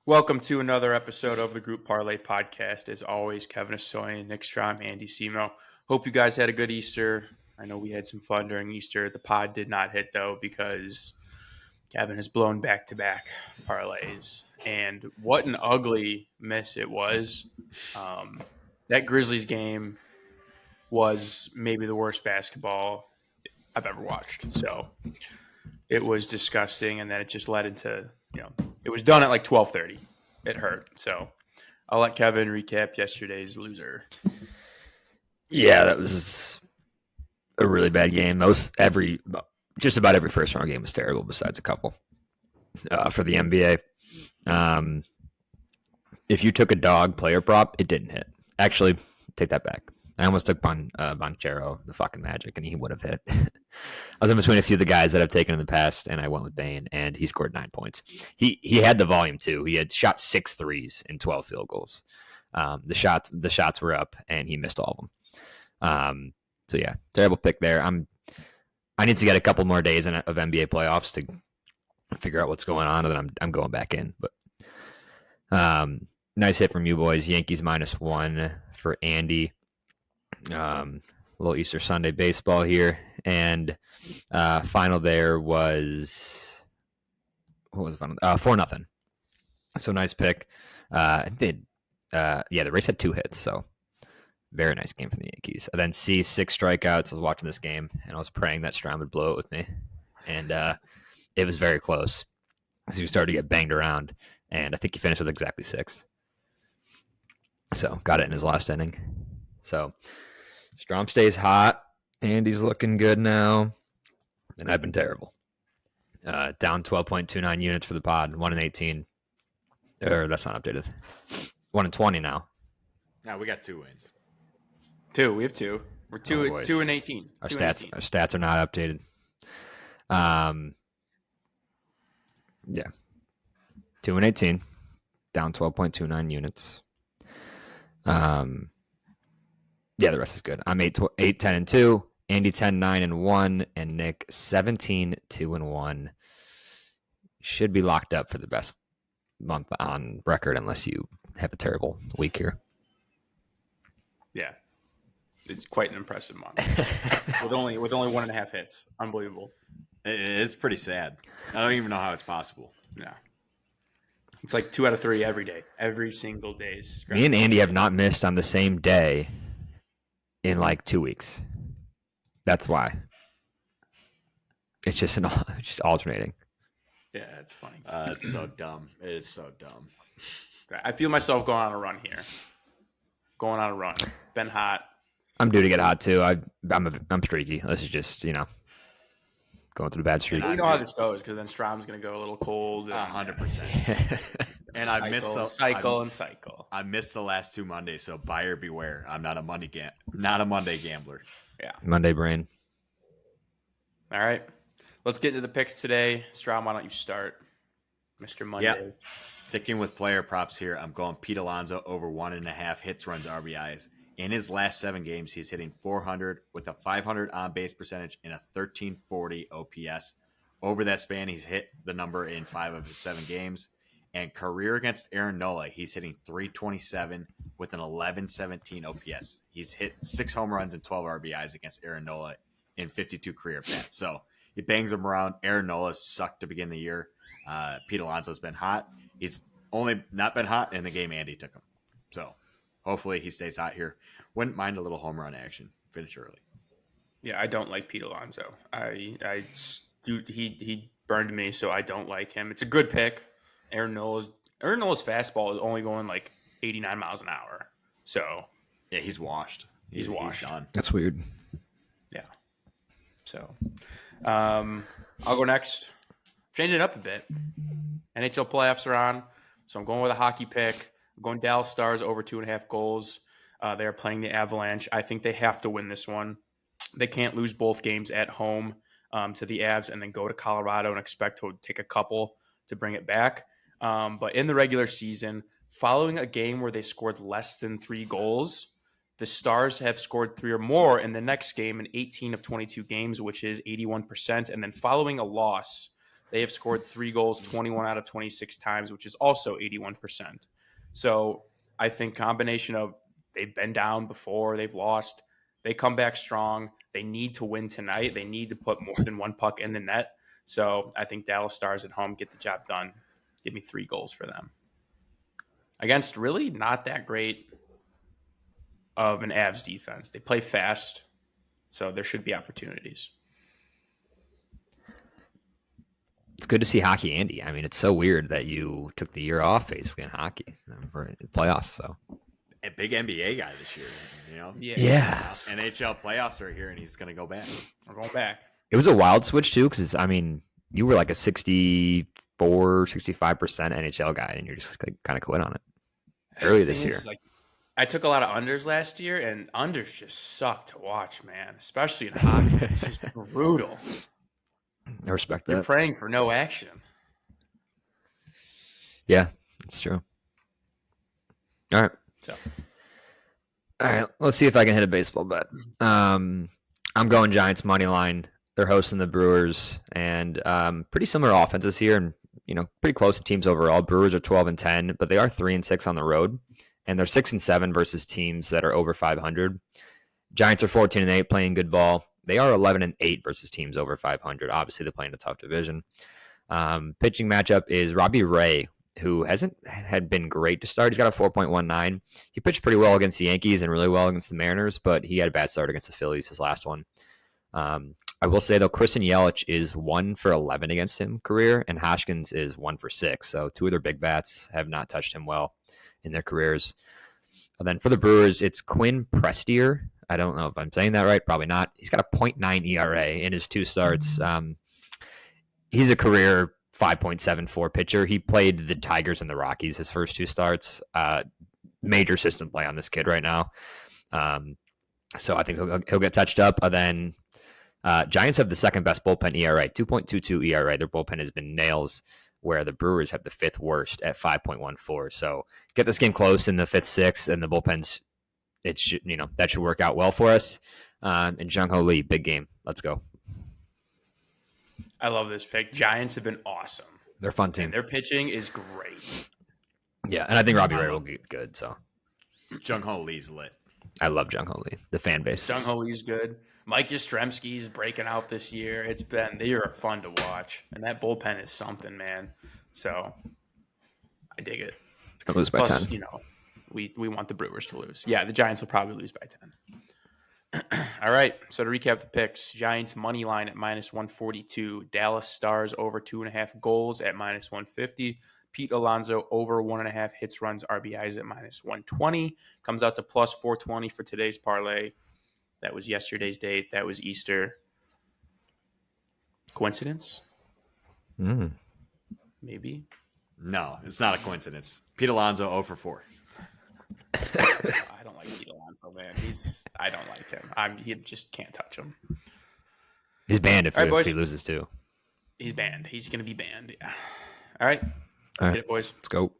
Welcome to another episode of the Group Parlay podcast. As always, Kevin Asoyan, Nick Strom, Andy Semo. Hope you guys had a good Easter. I know we had some fun during Easter. The pod did not hit, though, because Kevin has blown back-to-back parlays. And what an ugly miss it was. That Grizzlies game was maybe the worst basketball I've ever watched. So it was disgusting, and then it just led into, it was done at like 12:30. It hurt. So I'll let Kevin recap yesterday's loser. Yeah, that was a really bad game. Just about every first round game was terrible, besides a couple for the NBA. If you took a dog player prop, it didn't hit. Actually, take that back. I almost took Bonchero, the fucking Magic, and he would have hit. I was in between a few of the guys that I've taken in the past, and I went with Bane, and he scored 9 points. He had the volume too. He had shot 6 threes in 12 field goals. The shots were up, and he missed all of them. So yeah, terrible pick there. I need to get a couple more days of NBA playoffs to figure out what's going on, and then I'm going back in. But nice hit from you boys. Yankees -1 for Andy. A little Easter Sunday baseball here, and final there was what was the final? 4-0. So nice pick. The Rays had 2 hits, so very nice game from the Yankees. And then C 6 strikeouts. I was watching this game, and I was praying that Strom would blow it with me, and it was very close. So he started to get banged around, and I think he finished with exactly 6. So got it in his last inning. So Strom stays hot. Andy's looking good now, and I've been terrible. Down 12.29 units for the pod. 1-18. Or that's not updated. 1-20 now. Now we got 2 wins. 2. We have 2. We're 2-18. Our stats are not updated. Yeah. 2-18. Down 12.29 units. Yeah, the rest is good. I'm 8-10-2, Andy 10-9-1, and Nick 17-2-1. Should be locked up for the best month on record unless you have a terrible week here. Yeah, it's quite an impressive month with only 1.5 hits. Unbelievable. It's pretty sad. I don't even know how it's possible. Yeah. It's like 2 out of 3 every day, every single day. Me and Andy have not missed on the same day in like 2 weeks. That's why. It's just alternating. Yeah, it's funny. It's so dumb. It is so dumb. I feel myself going on a run here. Been hot. I'm due to get hot too. I'm streaky. This is just going through the bad streak. You know how this goes because then Strom's going to go a little cold. 100%. And I missed the cycle. I missed the last 2 Mondays, so buyer beware. I'm not a Monday gambler. Yeah. Monday brain. All right. Let's get into the picks today. Strom, why don't you start? Mr. Monday. Yeah. Sticking with player props here, I'm going Pete Alonso over 1.5 hits, runs, RBIs. In his last 7 games, he's hitting 400 with a 500 on-base percentage and a 1340 OPS. Over that span, he's hit the number in 5 of his 7 games. And career against Aaron Nola, he's hitting 327 with an 1117 OPS. He's hit 6 home runs and 12 RBIs against Aaron Nola in 52 career bats. So he bangs them around. Aaron Nola sucked to begin the year. Pete Alonso's been hot. He's only not been hot in the game Andy took him. So hopefully he stays hot here. Wouldn't mind a little home run action. Finish early. Yeah, I don't like Pete Alonso. He burned me, so I don't like him. It's a good pick. Aaron Nola's fastball is only going like 89 miles an hour. So yeah, he's washed. He's washed. He's done. That's weird. Yeah. So I'll go next. Change it up a bit. NHL playoffs are on, so I'm going with a hockey pick. I'm going Dallas Stars over 2.5 goals. They are playing the Avalanche. I think they have to win this one. They can't lose both games at home to the Avs and then go to Colorado and expect to take a couple to bring it back. But in the regular season, following a game where they scored less than 3 goals, the Stars have scored 3 or more in the next game in 18 of 22 games, which is 81%. And then following a loss, They have scored 3 goals 21 out of 26 times, which is also 81%. So I think combination of they've been down before, they've lost, they come back strong. They need to win tonight. They need to put more than one puck in the net. So I think Dallas Stars at home get the job done. Give me 3 goals for them. Against really not that great of an Avs defense. They play fast, so there should be opportunities. It's good to see hockey, Andy. I mean, it's so weird that you took the year off basically in hockey for the playoffs. So a big NBA guy this year, you know? Yeah. NHL playoffs are here, and he's going to go back. We're going back. It was a wild switch, too, because, I mean, you were like a 64, 65% NHL guy, and you're just like, kind of quit on it early this year. Like, I took a lot of unders last year, and unders just suck to watch, man, especially in hockey. It's just brutal. I respect that. You're praying for no action. Yeah, that's true. All right, let's see if I can hit a baseball bet. I'm going Giants money line. They're hosting the Brewers, and pretty similar offenses here, and pretty close to teams overall. Brewers are 12-10, but they are 3-6 on the road, and they're 6-7 versus teams that are over 500. Giants are 14-8, playing good ball. They are 11-8 versus teams over 500. Obviously, they're playing a tough division. Pitching matchup is Robbie Ray, who hasn't had been great to start. He's got a 4.19. He pitched pretty well against the Yankees and really well against the Mariners, but he had a bad start against the Phillies, his last one. I will say, though, Christian Yelich is 1 for 11 against him career, and Hoskins is 1 for 6. So 2 of their big bats have not touched him well in their careers. And then for the Brewers, it's Quinn Prestier. I don't know if I'm saying that right. Probably not. He's got a 0.9 ERA in his 2 starts. He's a career 5.74 pitcher. He played the Tigers and the Rockies his first 2 starts. Major system play on this kid right now. So I think he'll get touched up. And then Giants have the second best bullpen ERA, 2.22 ERA. Their bullpen has been nails, where the Brewers have the 5th worst at 5.14. So get this game close in the 5th, 6th, and the bullpens. It should, that should work out well for us. And Jung-Ho Lee, big game. Let's go. I love this pick. Giants have been awesome. They're a fun team. And their pitching is great. Yeah, and I think Robbie Ray will be good. So Jung-Ho Lee's lit. I love Jung-Ho Lee. The fan base. Jung-Ho Lee's good. Mike Yastrzemski's breaking out this year. They are fun to watch. And that bullpen is something, man. So I dig it. I lose by 10. We want the Brewers to lose. Yeah, the Giants will probably lose by 10. All right, so to recap the picks, Giants money line at -142, Dallas Stars over 2.5 goals at -150, Pete Alonso over 1.5 hits, runs, RBIs at -120, comes out to +420 for today's parlay. That was yesterday's date. That was Easter. Coincidence? Maybe. No, it's not a coincidence. Pete Alonso 0 for 4. I don't like Pete Alonso, man. I don't like him. You just can't touch him. He's banned if he loses too. He's banned. He's going to be banned. Yeah. All right. Let's get it, boys. Let's go.